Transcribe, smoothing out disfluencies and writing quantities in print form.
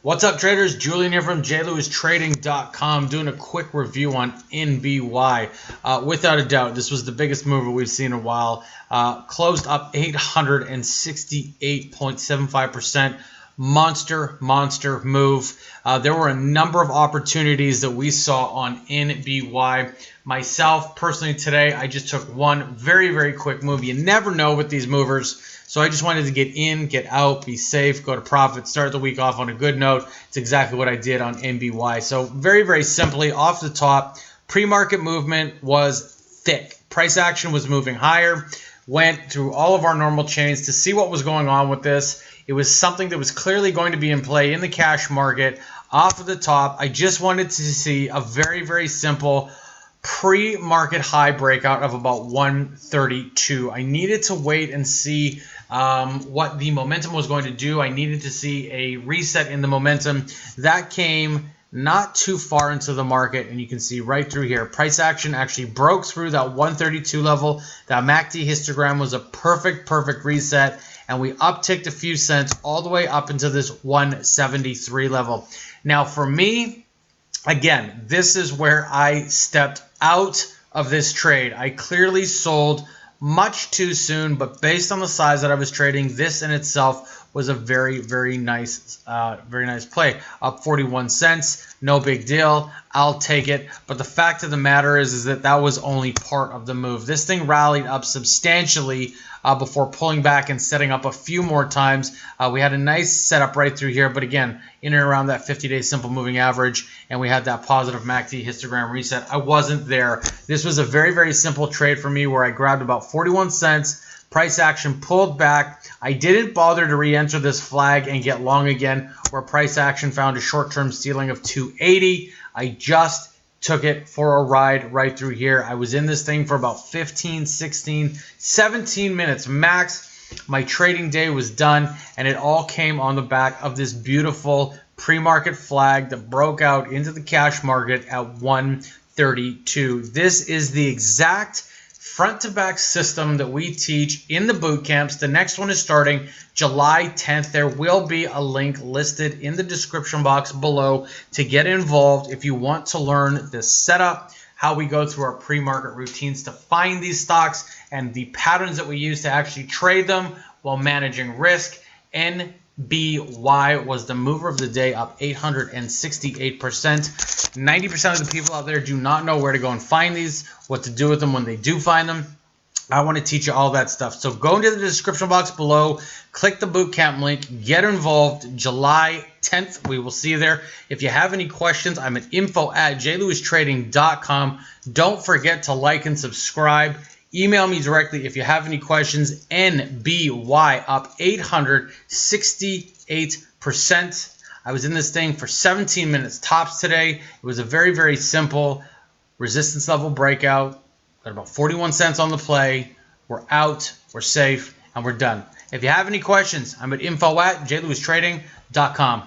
What's up, traders? Julian here from jlewistrading.com doing a quick review on NBY. Without a doubt, this was the biggest mover we've seen in a while. Closed up 868.75%. Monster move. There were a number of opportunities that we saw on NBY. Myself, personally, today, I just took one very quick move. You never know with these movers. So I just wanted to get in, get out, be safe, go to profit, start the week off on a good note. It's exactly what I did on NBY. So very simply, off the top, pre-market movement was thick. Price action was moving higher. Went through all of our normal chains to see what was going on with this. It was something that was clearly going to be in play in the cash market. Off of the top, I just wanted to see a very simple pre-market high breakout of about 132. I needed to wait and see what the momentum was going to do. I needed to see a reset in the momentum. That came not too far into the market, and you can see right through here. Price action actually broke through that 132 level. That MACD histogram was a perfect reset, and we upticked a few cents all the way up into this 173 level. Now for me, again, this is where I stepped out of this trade. I clearly sold much too soon, but based on the size that I was trading, this in itself was a very nice play. Up 41 cents, no big deal. I'll take it. But the fact of the matter is that that was only part of the move. This thing rallied up substantially before pulling back and setting up a few more times. We had a nice setup right through here, but again, in and around that 50-day simple moving average, and we had that positive MACD histogram reset. I wasn't there. This was a very simple trade for me where I grabbed about 41 cents. Price action pulled back. I didn't bother to re-enter this flag and get long again, where price action found a short-term ceiling of 280. I just took it for a ride right through here. I was in this thing for about 15, 16, 17 minutes max. My trading day was done, and it all came on the back of this beautiful pre-market flag that broke out into the cash market at 132. This is the exact front-to-back system that we teach in the boot camps. The next one is starting July 10th. There will be a link listed in the description box below to get involved if you want to learn the setup, how we go through our pre-market routines to find these stocks, and the patterns that we use to actually trade them while managing risk. NBY was the mover of the day, up 868%. 90% of the people out there do not know where to go and find these, what to do with them when they do find them. I want to teach you all that stuff. So go into the description box below, click the bootcamp link, get involved. July 10th, we will see you there. If you have any questions, I'm at info@jlewistrading.com. Don't forget to like and subscribe. Email me directly if you have any questions. NBY up 868%. I was in this thing for 17 minutes tops today. It was a very simple resistance level breakout. Got about 41 cents on the play. We're out, we're safe, and we're done. If you have any questions, I'm at info@jlewistrading.com.